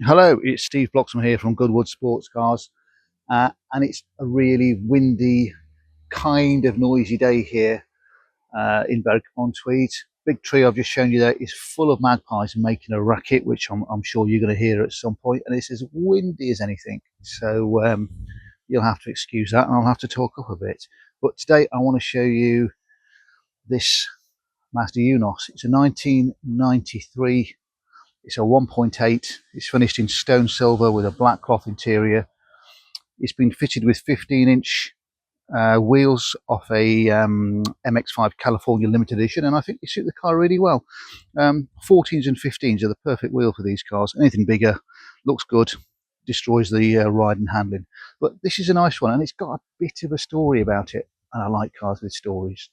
Hello, it's Steve Bloxham here from Goodwood Sportscars, and it's a really windy, kind of noisy day here in Berwick-upon-Tweed. Big tree I've just shown you there is full of magpies making a racket, which I'm sure you're going to hear at some point, and it's as windy as anything. So you'll have to excuse that, and I'll have to talk up a bit. But today I want to show you this Mazda Eunos. It's a 1993. It's a 1.8. It's finished in stone silver with a black cloth interior. It's been fitted with 15-inch wheels off a MX5 California limited edition, and I think they suit the car really well. 14s and 15s are the perfect wheel for these cars. Anything bigger looks good, destroys the ride and handling. But this is a nice one, and it's got a bit of a story about it, and I like cars with stories.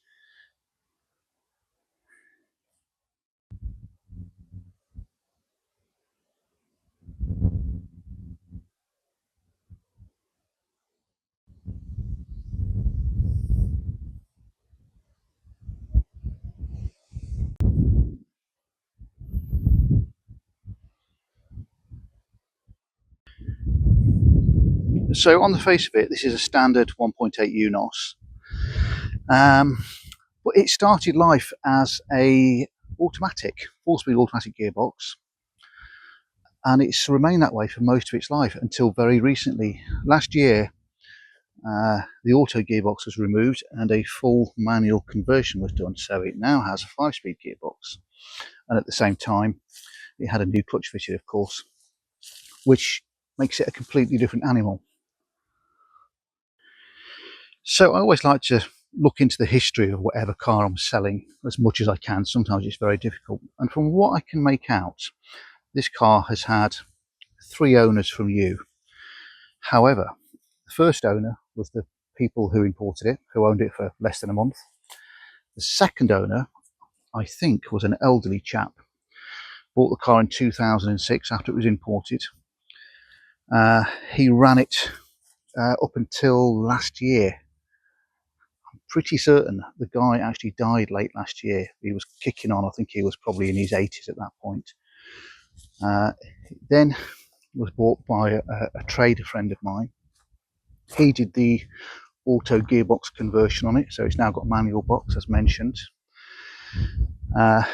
So on the face of it, this is a standard 1.8 Eunos. But it started life as a automatic, 4-speed automatic gearbox, and it's remained that way for most of its life until very recently. Last year, the auto gearbox was removed and a full manual conversion was done, so it now has a 5-speed gearbox. And at the same time, it had a new clutch fitted, of course, which makes it a completely different animal. So I always like to look into the history of whatever car I'm selling as much as I can. Sometimes it's very difficult. And from what I can make out, this car has had 3 owners from you. However, the first owner was the people who imported it, who owned it for less than a month. The second owner, I think, was an elderly chap. Bought the car in 2006 after it was imported. He ran it up until last year. I'm pretty certain the guy actually died late last year. He was kicking on. I think he was probably in his 80s at that point. Then was bought by a trader friend of mine. He did the auto gearbox conversion on it, so it's now got manual box as mentioned.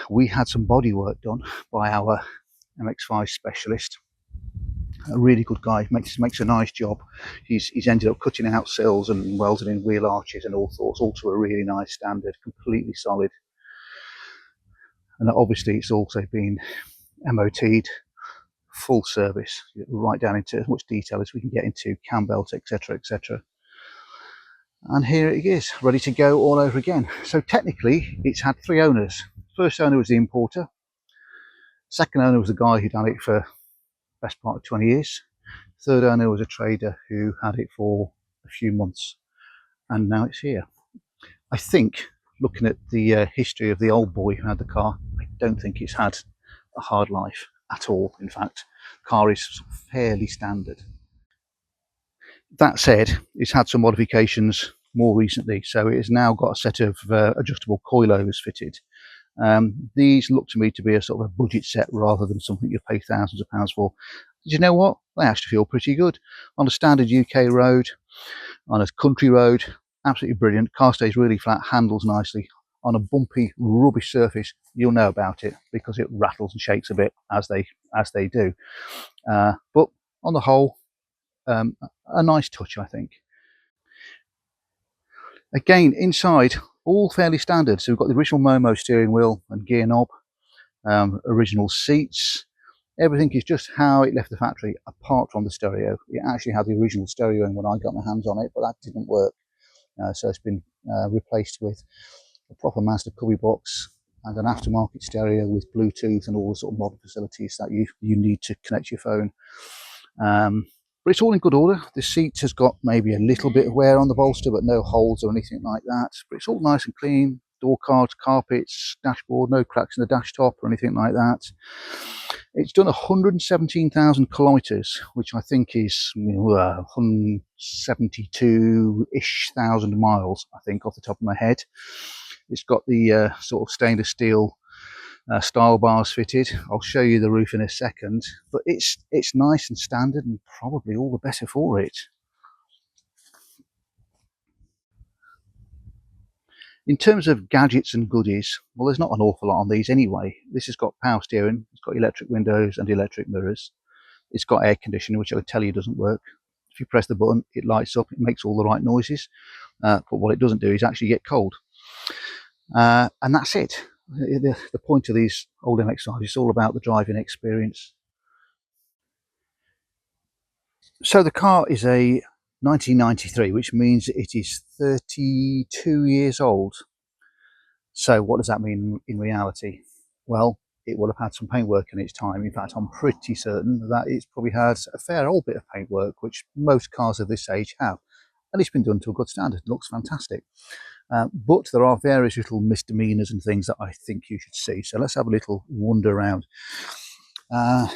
We had some body work done by our MX5 specialist, a really good guy, makes a nice job. He's ended up cutting out sills and welding in wheel arches and all sorts, all to a really nice standard, completely solid. And obviously it's also been MOT'd, full service, right down into as much detail as we can get into, cam belt, etc, etc. And here it is, ready to go all over again. So technically it's had 3 owners. First owner was the importer. Second owner was the guy who'd had it for the best part of 20 years. Third owner was a trader who had it for a few months, and now it's here. I think, looking at the history of the old boy who had the car, I don't think it's had a hard life at all. In fact, the car is fairly standard. That said, it's had some modifications more recently, so it has now got a set of adjustable coilovers fitted. These look to me to be a sort of a budget set rather than something you pay thousands of pounds for. Did you know what? They actually feel pretty good. On a standard UK road, on a country road, absolutely brilliant. Car stays really flat, handles nicely. On a bumpy, rubbish surface, you'll know about it because it rattles and shakes a bit as they do. But on the whole, a nice touch, I think. Again, inside, all fairly standard. So we've got the original Momo steering wheel and gear knob, original seats. Everything is just how it left the factory, apart from the stereo. It actually had the original stereo in when I got my hands on it, but that didn't work. So it's been replaced with a proper Mazda cubby box and an aftermarket stereo with Bluetooth and all the sort of modern facilities that you need to connect your phone. But it's all in good order. The seat has got maybe a little bit of wear on the bolster, but no holes or anything like that. But it's all nice and clean. Door cards, carpets, dashboard, no cracks in the dash top or anything like that. It's done 117,000 kilometres, which I think is 172-ish thousand miles, I think, off the top of my head. It's got the sort of stainless steel Style bars fitted. I'll show you the roof in a second, but it's nice and standard and probably all the better for it. In terms of gadgets and goodies, well, there's not an awful lot on these anyway. This has got power steering, it's got electric windows and electric mirrors. It's got air conditioning, which I tell you doesn't work. If you press the button, it lights up, it makes all the right noises. But what it doesn't do is actually get cold. And that's it. The point of these old MX5s is all about the driving experience. So the car is a 1993, which means it is 32 years old. So what does that mean in reality? Well, it will have had some paintwork in its time. In fact, I'm pretty certain that it's probably had a fair old bit of paintwork, which most cars of this age have. And it's been done to a good standard. It looks fantastic. But there are various little misdemeanors and things that I think you should see. So let's have a little wander around. I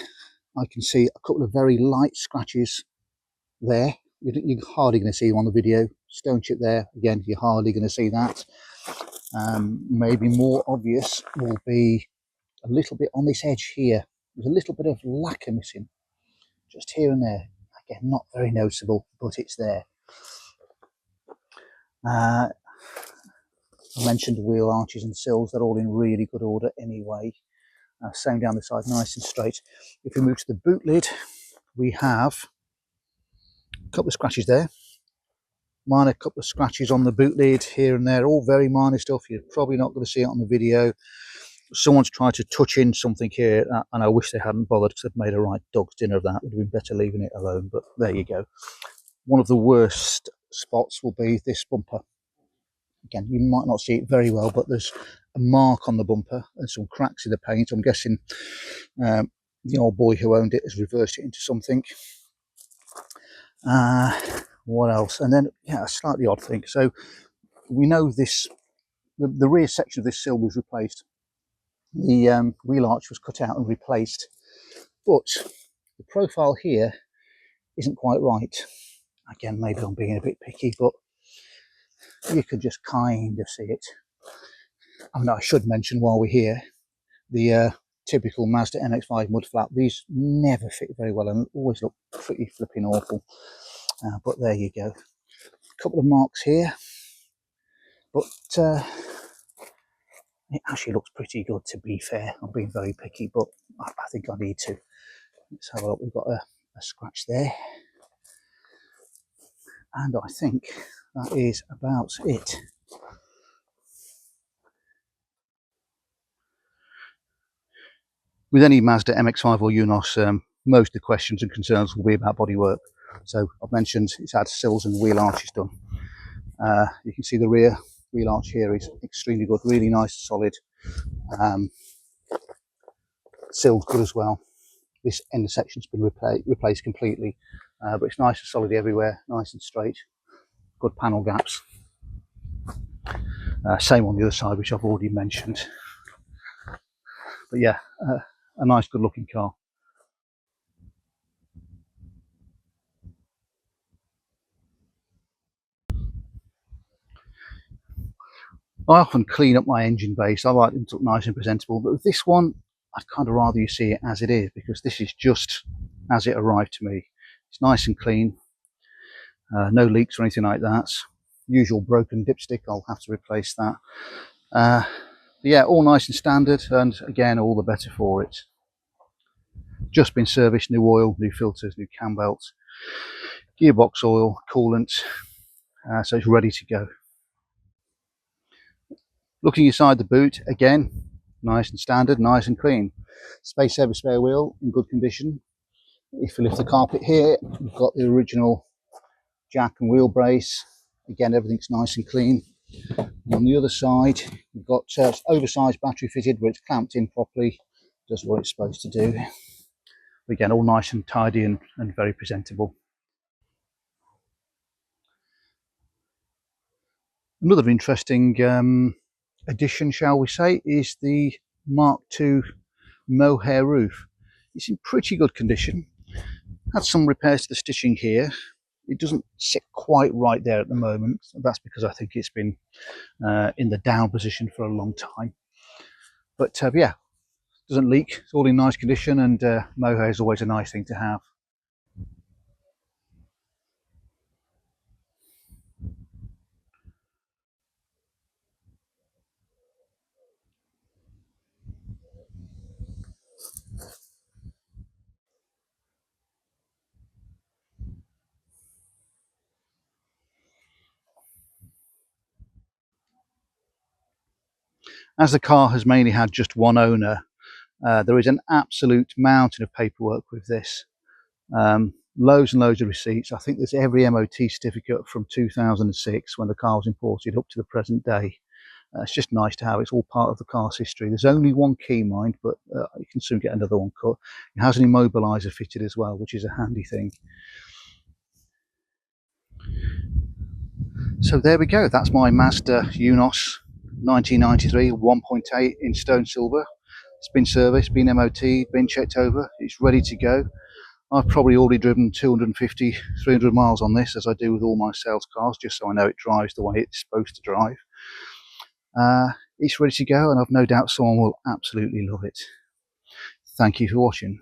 can see a couple of very light scratches there. You're hardly going to see them on the video. Stone chip there, again, you're hardly going to see that. Maybe more obvious will be a little bit on this edge here. There's a little bit of lacquer missing, just here and there. Again, not very noticeable, but it's there. I mentioned wheel arches and sills, they're all in really good order anyway. Same down the side, nice and straight. If we move to the boot lid, we have a couple of scratches there. Minor couple of scratches on the boot lid here and there, all very minor stuff. You're probably not going to see it on the video. Someone's tried to touch in something here, and I wish they hadn't bothered because they've made a right dog's dinner of that. It would have been better leaving it alone, but there you go. One of the worst spots will be this bumper. Again, you might not see it very well, but there's a mark on the bumper and some cracks in the paint. I'm guessing the old boy who owned it has reversed it into something. What else? And then, yeah, a slightly odd thing. So we know this, the rear section of this sill was replaced. The wheel arch was cut out and replaced, but the profile here isn't quite right. Again, maybe I'm being a bit picky, but you can just kind of see it. I mean, I should mention while we're here, the typical Mazda MX5 mud flap, these never fit very well and always look pretty flipping awful. But there you go. A couple of marks here, but it actually looks pretty good, to be fair. I'm being very picky, but I think I need to. Let's have a look. We've got a scratch there. And I think that is about it. With any Mazda MX5 or Eunos, most of the questions and concerns will be about bodywork. So I've mentioned it's had sills and wheel arches done. You can see the rear wheel arch here is extremely good, really nice, solid. Sills good as well. This end section's been replaced completely, but it's nice and solid everywhere, nice and straight. Good panel gaps. Same on the other side, which I've already mentioned. But yeah, a nice, good looking car. I often clean up my engine base. I like them to look nice and presentable, but with this one, I'd kind of rather you see it as it is, because this is just as it arrived to me. It's nice and clean, no leaks or anything like that. Usual broken dipstick, I'll have to replace that. Yeah, all nice and standard, and again, all the better for it. Just been serviced, new oil, new filters, new cam belts, gearbox oil, coolant, so it's ready to go. Looking inside the boot, again, nice and standard, nice and clean. Space saver spare wheel in good condition. If we lift the carpet here, we've got the original jack and wheel brace. Again, everything's nice and clean. And on the other side, we've got oversized battery fitted, where it's clamped in properly, does what it's supposed to do. But again, all nice and tidy and very presentable. Another interesting addition, shall we say, is the Mark II mohair roof. It's in pretty good condition. Had some repairs to the stitching here. It doesn't sit quite right there at the moment. That's because I think it's been in the down position for a long time. But yeah, doesn't leak, it's all in nice condition, and mohair is always a nice thing to have. As the car has mainly had just one owner, there is an absolute mountain of paperwork with this. Loads and loads of receipts. I think there's every MOT certificate from 2006 when the car was imported up to the present day. It's just nice to have. It's all part of the car's history. There's only one key, mind, but you can soon get another one cut. It has an immobiliser fitted as well, which is a handy thing. So there we go. That's my Mazda Eunos 1993 1.8 in stone silver. It's been serviced, been MOT'd, been checked over. It's ready to go. I've probably already driven 250, 300 miles on this, as I do with all my sales cars, just so I know it drives the way it's supposed to drive. It's ready to go, and I've no doubt someone will absolutely love it. Thank you for watching.